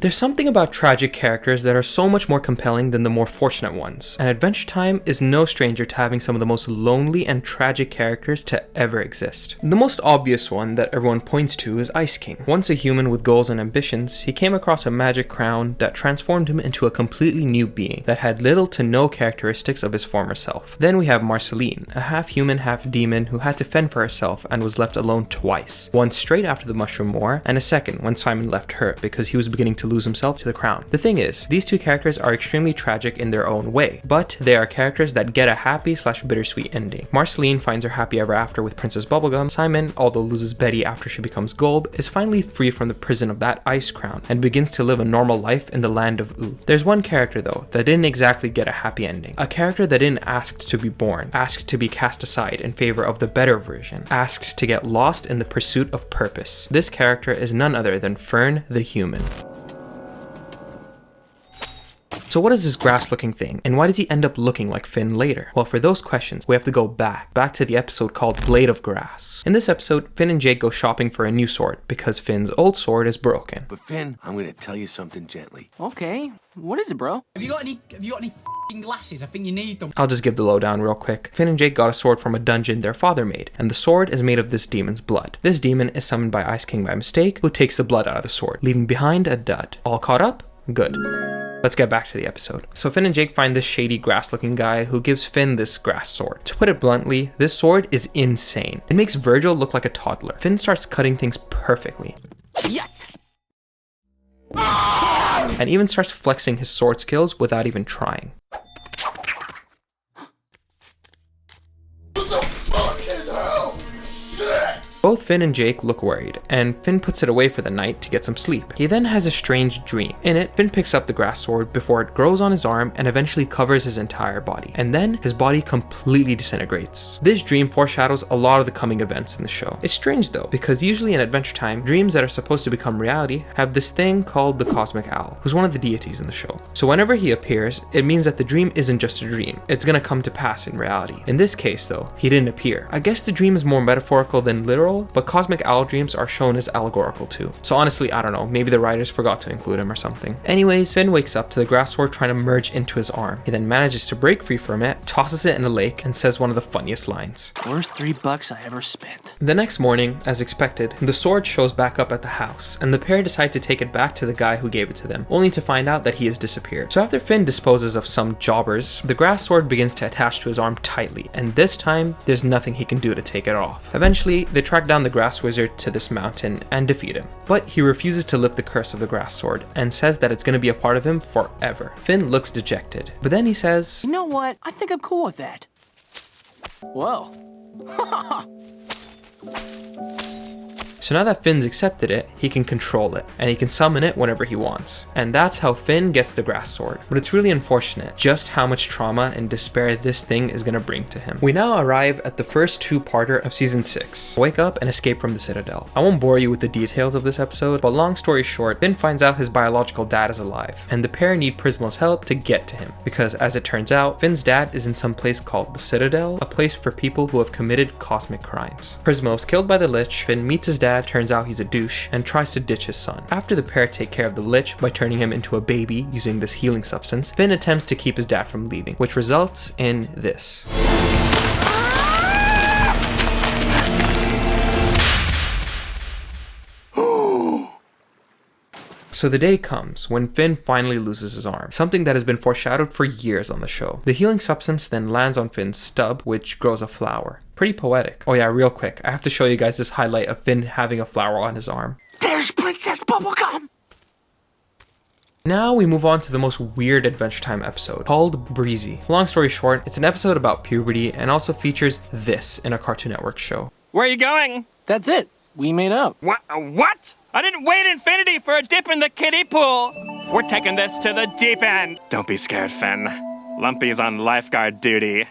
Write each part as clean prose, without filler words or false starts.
There's something about tragic characters that are so much more compelling than the more fortunate ones, and Adventure Time is no stranger to having some of the most lonely and tragic characters to ever exist. The most obvious one that everyone points to is Ice King. Once a human with goals and ambitions, he came across a magic crown that transformed him into a completely new being that had little to no characteristics of his former self. Then we have Marceline, a half-human, half-demon who had to fend for herself and was left alone twice. Once straight after the Mushroom War, and a second when Simon left her because he was beginning to lose himself to the crown. The thing is, these two characters are extremely tragic in their own way, but they are characters that get a happy/bittersweet ending. Marceline finds her happy ever after with Princess Bubblegum. Simon, although loses Betty after she becomes gold, is finally free from the prison of that ice crown and begins to live a normal life in the land of Ooo. There's one character though that didn't exactly get a happy ending. A character that didn't ask to be born, asked to be cast aside in favor of the better version, asked to get lost in the pursuit of purpose. This character is none other than Fern the human. So what is this grass looking thing, and why does he end up looking like Finn later? Well, for those questions, we have to go back to the episode called Blade of Grass. In this episode, Finn and Jake go shopping for a new sword because Finn's old sword is broken. But Finn, I'm gonna tell you something gently. Okay, what is it, bro? Have you got any f***ing glasses? I think you need them. I'll just give the lowdown real quick. Finn and Jake got a sword from a dungeon their father made, and the sword is made of this demon's blood. This demon is summoned by Ice King by mistake, who takes the blood out of the sword, leaving behind a dud. All caught up? Good. Let's get back to the episode. So Finn and Jake find this shady grass looking guy who gives Finn this grass sword. To put it bluntly, this sword is insane. It makes Virgil look like a toddler. Finn starts cutting things perfectly. And even starts flexing his sword skills without even trying. Both Finn and Jake look worried, and Finn puts it away for the night to get some sleep. He then has a strange dream. In it, Finn picks up the grass sword before it grows on his arm and eventually covers his entire body. And then his body completely disintegrates. This dream foreshadows a lot of the coming events in the show. It's strange though, because usually in Adventure Time, dreams that are supposed to become reality have this thing called the Cosmic Owl, who's one of the deities in the show. So whenever he appears, it means that the dream isn't just a dream. It's gonna come to pass in reality. In this case though, he didn't appear. I guess the dream is more metaphorical than literal, but cosmic owl dreams are shown as allegorical too. So honestly, I don't know, maybe the writers forgot to include him or something. Anyways, Finn wakes up to the grass sword trying to merge into his arm. He then manages to break free from it, tosses it in a lake, and says one of the funniest lines. Worst $3 I ever spent. The next morning, as expected, the sword shows back up at the house, and the pair decide to take it back to the guy who gave it to them, only to find out that he has disappeared. So after Finn disposes of some jobbers, the grass sword begins to attach to his arm tightly, and this time, there's nothing he can do to take it off. Eventually, they track down the grass wizard to this mountain and defeat him. But he refuses to lift the curse of the grass sword and says that it's going to be a part of him forever. Finn looks dejected, but then he says, "You know what? I think I'm cool with that." Whoa. So now that Finn's accepted it, he can control it, and he can summon it whenever he wants. And that's how Finn gets the grass sword. But it's really unfortunate just how much trauma and despair this thing is gonna bring to him. We now arrive at the first two-parter of season 6, Wake Up and Escape from the Citadel. I won't bore you with the details of this episode, but long story short, Finn finds out his biological dad is alive, and the pair need Prismo's help to get to him. Because as it turns out, Finn's dad is in some place called the Citadel, a place for people who have committed cosmic crimes. Prismo's killed by the Lich, Finn meets his dad, turns out he's a douche, and tries to ditch his son. After the pair take care of the Lich by turning him into a baby using this healing substance, Finn attempts to keep his dad from leaving, which results in this. So the day comes when Finn finally loses his arm, something that has been foreshadowed for years on the show. The healing substance then lands on Finn's stub, which grows a flower. Pretty poetic. Oh yeah, real quick, I have to show you guys this highlight of Finn having a flower on his arm. There's Princess Bubblegum! Now we move on to the most weird Adventure Time episode, called Breezy. Long story short, it's an episode about puberty and also features this in a Cartoon Network show. Where are you going? That's it. We made up. What? I didn't wait infinity for a dip in the kiddie pool. We're taking this to the deep end. Don't be scared, Finn. Lumpy's on lifeguard duty.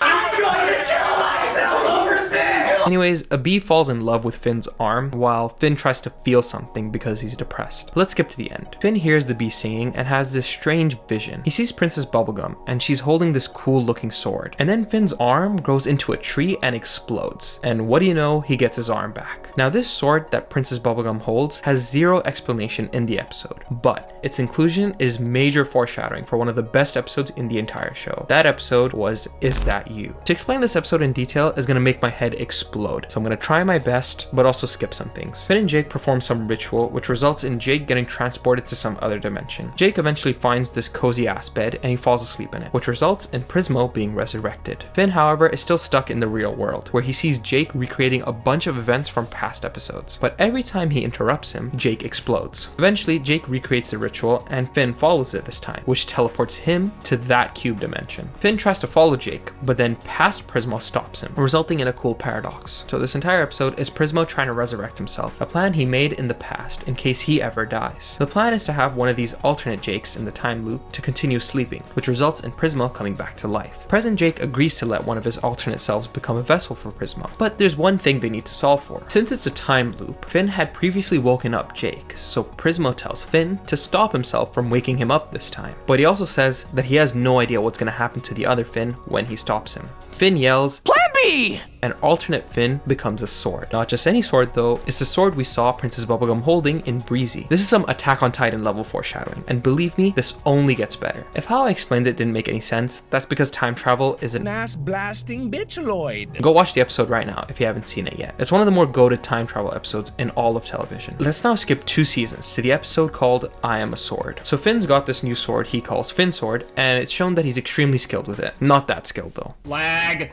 I'm going to kill myself over this! Anyways, a bee falls in love with Finn's arm while Finn tries to feel something because he's depressed. Let's skip to the end. Finn hears the bee singing and has this strange vision. He sees Princess Bubblegum and she's holding this cool looking sword. And then Finn's arm grows into a tree and explodes. And what do you know? He gets his arm back. Now this sword that Princess Bubblegum holds has zero explanation in the episode, but its inclusion is major foreshadowing for one of the best episodes in the entire show. That episode was Is That You? To explain this episode in detail is going to make my head explode, so I'm going to try my best but also skip some things. Finn and Jake perform some ritual which results in Jake getting transported to some other dimension. Jake eventually finds this cozy ass bed and he falls asleep in it, which results in Prismo being resurrected. Finn, however, is still stuck in the real world where he sees Jake recreating a bunch of events from past episodes, but every time he interrupts him, Jake explodes. Eventually, Jake recreates the ritual and Finn follows it this time, which teleports him to that cube dimension. Finn tries to follow Jake, but then past Prismo stops him, resulting in a cool paradox. So this entire episode is Prismo trying to resurrect himself, a plan he made in the past in case he ever dies. The plan is to have one of these alternate Jakes in the time loop to continue sleeping, which results in Prismo coming back to life. Present Jake agrees to let one of his alternate selves become a vessel for Prismo, but there's one thing they need to solve for. Since it's a time loop, Finn had previously woken up Jake, so Prismo tells Finn to stop himself from waking him up this time. But he also says that he has no idea what's going to happen to the other Finn when he stops him. Finn yells, "Plan B!" An alternate Finn becomes a sword. Not just any sword though, it's the sword we saw Princess Bubblegum holding in Breezy. This is some Attack on Titan level foreshadowing, and believe me, this only gets better. If how I explained it didn't make any sense, that's because time travel is an ass blasting bitchaloid. Go watch the episode right now if you haven't seen it yet. It's one of the more goated time travel episodes in all of television. Let's now skip 2 seasons to the episode called I Am a Sword. So Finn's got this new sword he calls Finn Sword, and it's shown that he's extremely skilled with it. Not that skilled though. Lag!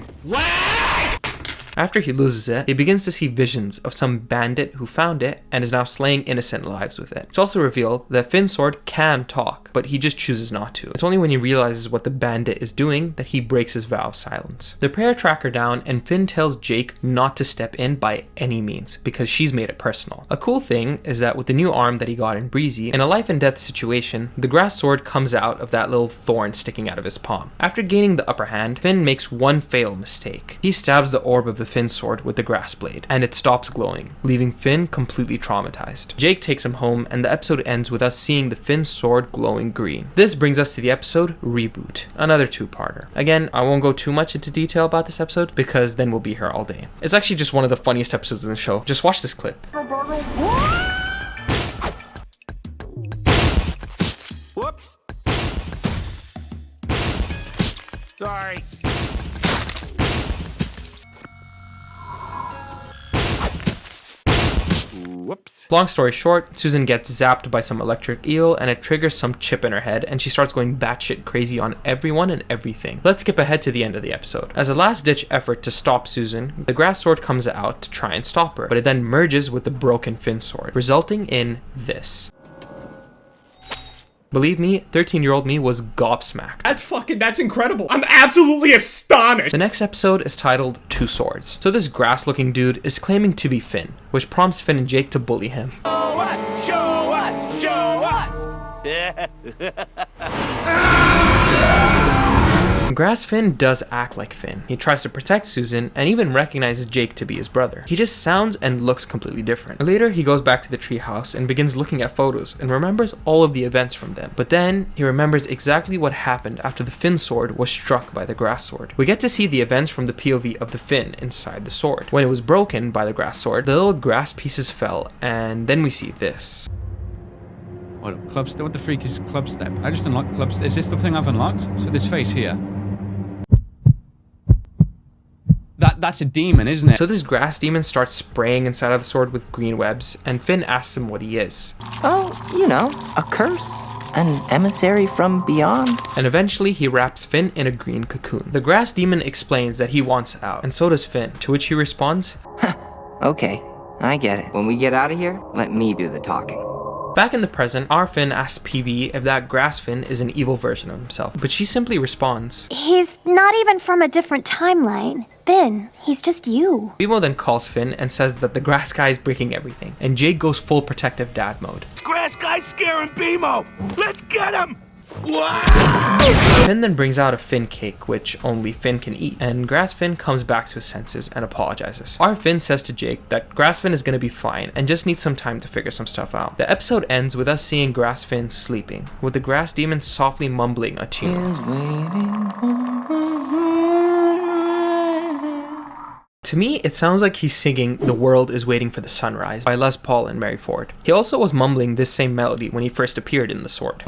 After he loses it, he begins to see visions of some bandit who found it and is now slaying innocent lives with it. It's also revealed that Finn's sword can talk, but he just chooses not to. It's only when he realizes what the bandit is doing that he breaks his vow of silence. The pair track her down and Finn tells Jake not to step in by any means because she's made it personal. A cool thing is that with the new arm that he got in Breezy, in a life and death situation, the grass sword comes out of that little thorn sticking out of his palm. After gaining the upper hand, Finn makes one fatal mistake. He stabs the orb of the Finn sword with the grass blade, and it stops glowing, leaving Finn completely traumatized. Jake takes him home, and the episode ends with us seeing the Finn sword glowing green. This brings us to the episode Reboot, another 2-parter. Again, I won't go too much into detail about this episode because then we'll be here all day. It's actually just one of the funniest episodes in the show. Just watch this clip. Whoops. Sorry. Whoops. Long story short, Susan gets zapped by some electric eel and it triggers some chip in her head and she starts going batshit crazy on everyone and everything. Let's skip ahead to the end of the episode. As a last ditch effort to stop Susan, the grass sword comes out to try and stop her, but it then merges with the broken Finn sword, resulting in this. Believe me, 13-year-old me was gobsmacked. That's incredible. I'm absolutely astonished. The next episode is titled Two Swords. So this grass-looking dude is claiming to be Finn, which prompts Finn and Jake to bully him. Show us! Show us! Show us! Grass Finn does act like Finn. He tries to protect Susan and even recognizes Jake to be his brother. He just sounds and looks completely different. Later, he goes back to the treehouse and begins looking at photos and remembers all of the events from them. But then, he remembers exactly what happened after the Finn sword was struck by the grass sword. We get to see the events from the POV of the Finn inside the sword. When it was broken by the grass sword, the little grass pieces fell, and then we see this. What the freak is club step? I just unlocked club step. Is this the thing I've unlocked? So this face here. That's a demon, isn't it? So this grass demon starts spraying inside of the sword with green webs, and Finn asks him what he is. Oh, you know, a curse. An emissary from beyond. And eventually he wraps Finn in a green cocoon. The grass demon explains that he wants out, and so does Finn, to which he responds, Okay, I get it. When we get out of here, let me do the talking. Back in the present, our Finn asks PB if that grass Finn is an evil version of himself, but she simply responds, He's not even from a different timeline. Finn, he's just you. Bimo then calls Finn and says that the grass guy is breaking everything, and Jake goes full protective dad mode. Grass guy's scaring Bimo! Let's get him! Finn then brings out a Finn cake, which only Finn can eat, and Grass Finn comes back to his senses and apologizes. Our Finn says to Jake that Grass Finn is going to be fine and just needs some time to figure some stuff out. The episode ends with us seeing Grass Finn sleeping, with the grass demon softly mumbling a tune. To me, it sounds like he's singing The World is Waiting for the Sunrise by Les Paul and Mary Ford. He also was mumbling this same melody when he first appeared in The Sword.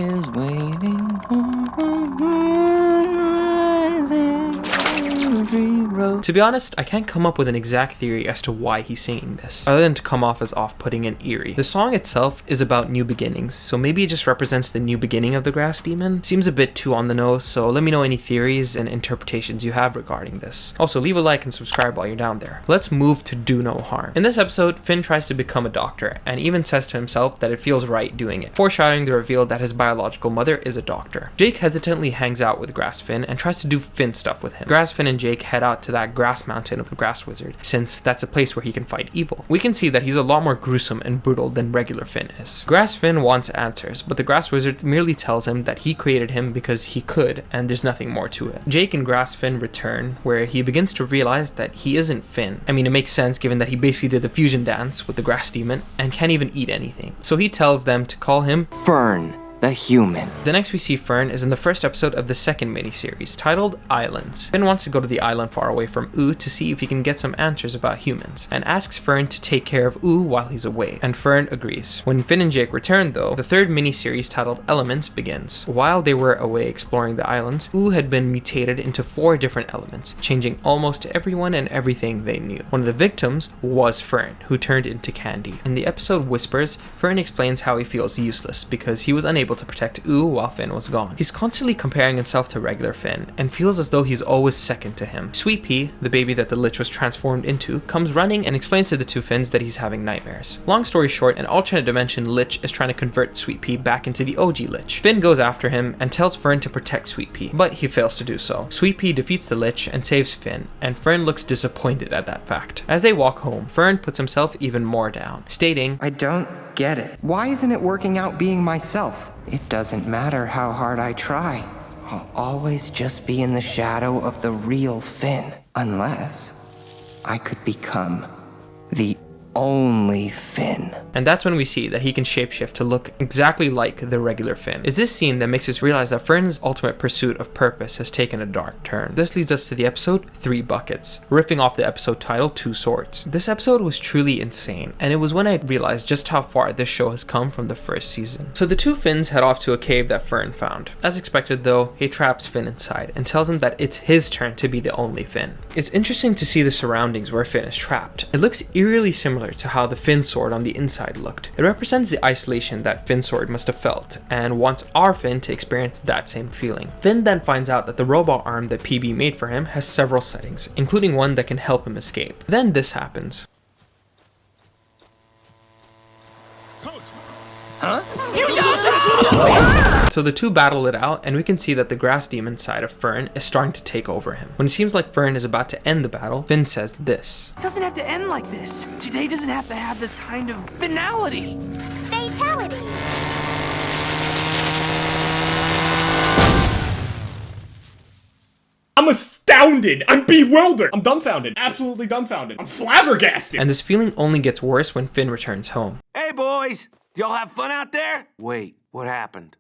To be honest, I can't come up with an exact theory as to why he's singing this, other than to come off as off-putting and eerie. The song itself is about new beginnings, so maybe it just represents the new beginning of the grass demon. Seems a bit too on the nose, so let me know any theories and interpretations you have regarding this. Also, leave a like and subscribe while you're down there. Let's move to Do No Harm. In this episode, Finn tries to become a doctor, and even says to himself that it feels right doing it, foreshadowing the reveal that his biological mother is a doctor. Jake hesitantly hangs out with Grass Finn and tries to do Finn stuff with him. Grass Finn and Jake head out to that grass mountain of the Grass Wizard, since that's a place where he can fight evil. We can see that he's a lot more gruesome and brutal than regular Finn is. Grass Finn wants answers, but the Grass Wizard merely tells him that he created him because he could, and there's nothing more to it. Jake and Grass Finn return, where he begins to realize that he isn't Finn. I mean, it makes sense given that he basically did the fusion dance with the grass demon and can't even eat anything. So he tells them to call him Fern, the human. The next we see Fern is in the first episode of the second miniseries, titled Islands. Finn wants to go to the island far away from Ooh to see if he can get some answers about humans, and asks Fern to take care of Ooh while he's away, and Fern agrees. When Finn and Jake return though, the third miniseries titled Elements begins. While they were away exploring the islands, Ooh had been mutated into 4 different elements, changing almost everyone and everything they knew. One of the victims was Fern, who turned into candy. In the episode Whispers, Fern explains how he feels useless because he was unable to protect Ooh while Finn was gone. He's constantly comparing himself to regular Finn and feels as though he's always second to him. Sweet Pea, the baby that the Lich was transformed into, comes running and explains to the two Finns that he's having nightmares. Long story short, an alternate dimension Lich is trying to convert Sweet Pea back into the OG Lich. Finn goes after him and tells Fern to protect Sweet Pea, but he fails to do so. Sweet Pea defeats the Lich and saves Finn, and Fern looks disappointed at that fact. As they walk home, Fern puts himself even more down, stating, I don't get it. Why isn't it working out being myself? It doesn't matter how hard I try. I'll always just be in the shadow of the real Finn. Unless I could become the only Finn. And that's when we see that he can shapeshift to look exactly like the regular Finn. It's this scene that makes us realize that Fern's ultimate pursuit of purpose has taken a dark turn. This leads us to the episode 3 Buckets, riffing off the episode title 2 Swords. This episode was truly insane, and it was when I realized just how far this show has come from the first season. So the two Finns head off to a cave that Fern found. As expected though, he traps Finn inside and tells him that it's his turn to be the only Finn. It's interesting to see the surroundings where Finn is trapped. It looks eerily similar to how the Finn sword on the inside looked. It represents the isolation that Finn sword must have felt, and wants our Finn to experience that same feeling. Finn then finds out that the robot arm that PB made for him has several settings, including one that can help him escape. Then this happens. So the two battle it out, and we can see that the grass demon side of Fern is starting to take over him. When it seems like Fern is about to end the battle, Finn says this. It doesn't have to end like this. Today doesn't have to have this kind of finality. Fatality. I'm astounded. I'm bewildered. I'm dumbfounded. Absolutely dumbfounded. I'm flabbergasted. And this feeling only gets worse when Finn returns home. Hey, boys! Y'all have fun out there? Wait, what happened?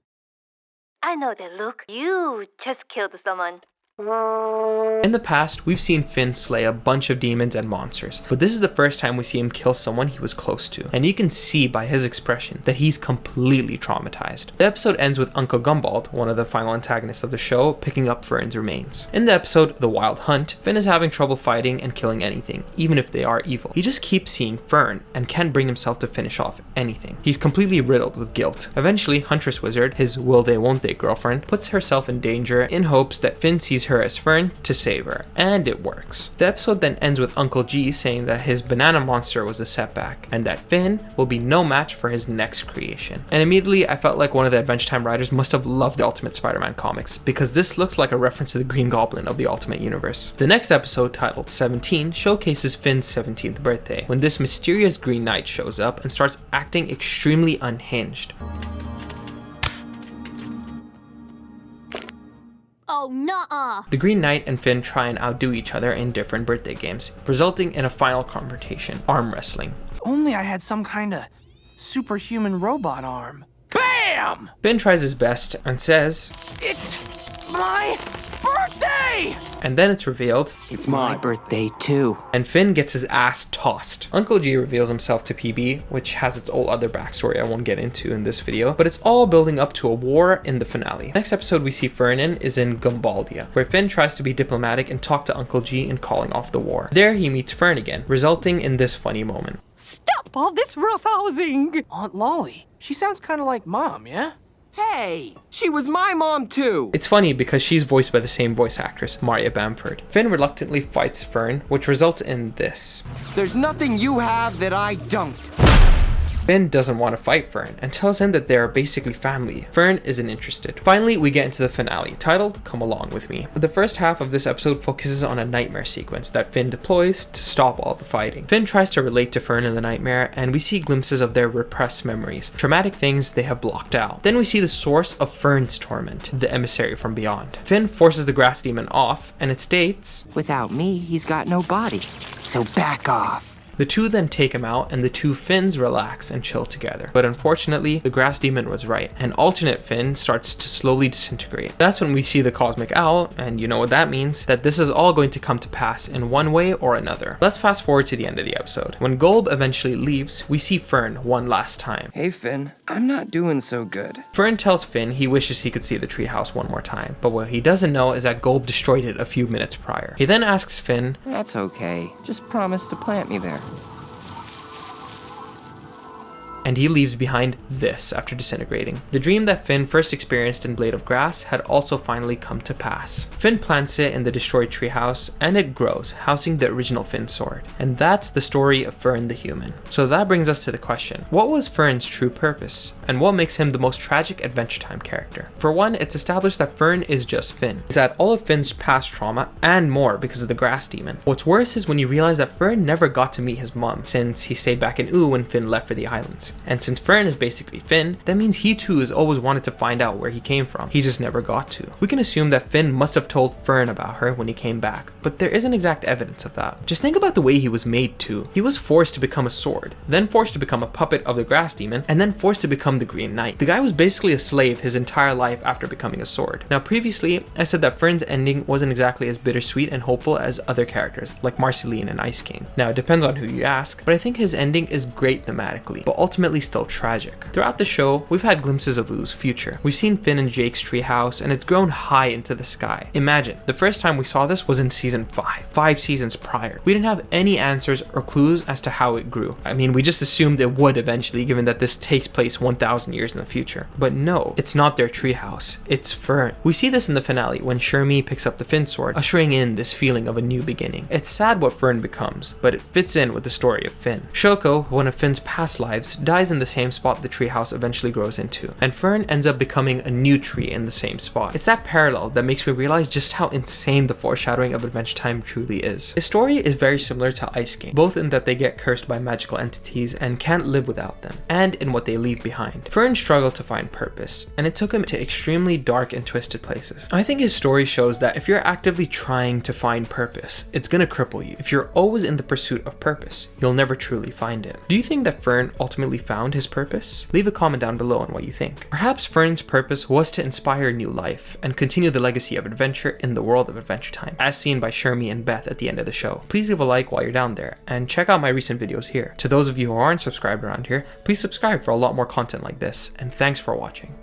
I know that look. You just killed someone. In the past, we've seen Finn slay a bunch of demons and monsters, but this is the first time we see him kill someone he was close to, and you can see by his expression that he's completely traumatized. The episode ends with Uncle Gumbald, one of the final antagonists of the show, picking up Fern's remains. In the episode The Wild Hunt, Finn is having trouble fighting and killing anything, even if they are evil. He just keeps seeing Fern and can't bring himself to finish off anything. He's completely riddled with guilt. Eventually, Huntress Wizard, his will they won't they girlfriend, puts herself in danger in hopes that Finn sees her as Fern to save her, and it works. The episode then ends with Uncle G saying that his banana monster was a setback, and that Finn will be no match for his next creation. And immediately I felt like one of the Adventure Time writers must have loved the Ultimate Spider-Man comics, because this looks like a reference to the Green Goblin of the Ultimate Universe. The next episode, titled 17, showcases Finn's 17th birthday, when this mysterious Green Knight shows up and starts acting extremely unhinged. Oh, nuh-uh. The Green Knight and Finn try and outdo each other in different birthday games, resulting in a final confrontation, arm wrestling. Only I had some kind of superhuman robot arm. BAM! Finn tries his best and says, It's my birthday! and then it's revealed, It's my birthday too. and Finn gets his ass tossed. Uncle G reveals himself to PB, which has its whole other backstory I won't get into in this video, but it's all building up to a war in the finale. Next episode we see Fern in is in Gumbaldia, where Finn tries to be diplomatic and talk to Uncle G in calling off the war. There he meets Fern again, resulting in this funny moment. Stop all this roughhousing! Aunt Lolly. She sounds kind of like Mom, yeah? Hey, she was my mom too. It's funny because she's voiced by the same voice actress, Maria Bamford. Finn reluctantly fights Fern, which results in this. There's nothing you have that I don't. Finn doesn't want to fight Fern and tells him that they are basically family. Fern isn't interested. Finally, we get into the finale, titled Come Along With Me. The first half of this episode focuses on a nightmare sequence that Finn deploys to stop all the fighting. Finn tries to relate to Fern in the nightmare, and we see glimpses of their repressed memories, traumatic things they have blocked out. Then we see the source of Fern's torment, the emissary from beyond. Finn forces the grass demon off, and it states, Without me, he's got no body. So back off. The two then take him out, and the two Finns relax and chill together. But unfortunately, the grass demon was right, and alternate Finn starts to slowly disintegrate. That's when we see the cosmic owl, and you know what that means, that this is all going to come to pass in one way or another. Let's fast forward to the end of the episode. When Golb eventually leaves, we see Fern one last time. Hey Finn, I'm not doing so good. Fern tells Finn he wishes he could see the treehouse one more time, but what he doesn't know is that Golb destroyed it a few minutes prior. He then asks Finn, That's okay. Just promise to plant me there. and he leaves behind this after disintegrating. The dream that Finn first experienced in Blade of Grass had also finally come to pass. Finn plants it in the destroyed treehouse, and it grows, housing the original Finn sword. And that's the story of Fern the human. So that brings us to the question, what was Fern's true purpose? And what makes him the most tragic Adventure Time character? For one, it's established that Fern is just Finn. He's had all of Finn's past trauma and more because of the grass demon. What's worse is when you realize that Fern never got to meet his mom, since he stayed back in Ooo when Finn left for the islands. And since Fern is basically Finn, that means he too has always wanted to find out where he came from. He just never got to. We can assume that Finn must have told Fern about her when he came back, but there isn't exact evidence of that. Just think about the way he was made too. He was forced to become a sword, then forced to become a puppet of the grass demon, and then forced to become the Green Knight. The guy was basically a slave his entire life after becoming a sword. Now previously, I said that Fern's ending wasn't exactly as bittersweet and hopeful as other characters, like Marceline and Ice King. Now it depends on who you ask, but I think his ending is great thematically, but ultimately still tragic. Throughout the show, we've had glimpses of Oo's future. We've seen Finn and Jake's treehouse, and it's grown high into the sky. Imagine, the first time we saw this was in season 5 seasons prior. We didn't have any answers or clues as to how it grew. I mean, we just assumed it would eventually, given that this takes place 1,000 years in the future. But no, it's not their treehouse, it's Fern. We see this in the finale when Shermie picks up the Finn sword, ushering in this feeling of a new beginning. It's sad what Fern becomes, but it fits in with the story of Finn. Shoko, one of Finn's past lives, dies in the same spot the treehouse eventually grows into, and Fern ends up becoming a new tree in the same spot. It's that parallel that makes me realize just how insane the foreshadowing of Adventure Time truly is. His story is very similar to Ice King, both in that they get cursed by magical entities and can't live without them, and in what they leave behind. Fern struggled to find purpose, and it took him to extremely dark and twisted places. I think his story shows that if you're actively trying to find purpose, it's gonna cripple you. If you're always in the pursuit of purpose, you'll never truly find it. Do you think that Fern ultimately found his purpose? Leave a comment down below on what you think. Perhaps Fern's purpose was to inspire new life and continue the legacy of adventure in the world of Adventure Time, as seen by Shermie and Beth at the end of the show. Please leave a like while you're down there, and check out my recent videos here. To those of you who aren't subscribed around here, please subscribe for a lot more content like this, and thanks for watching.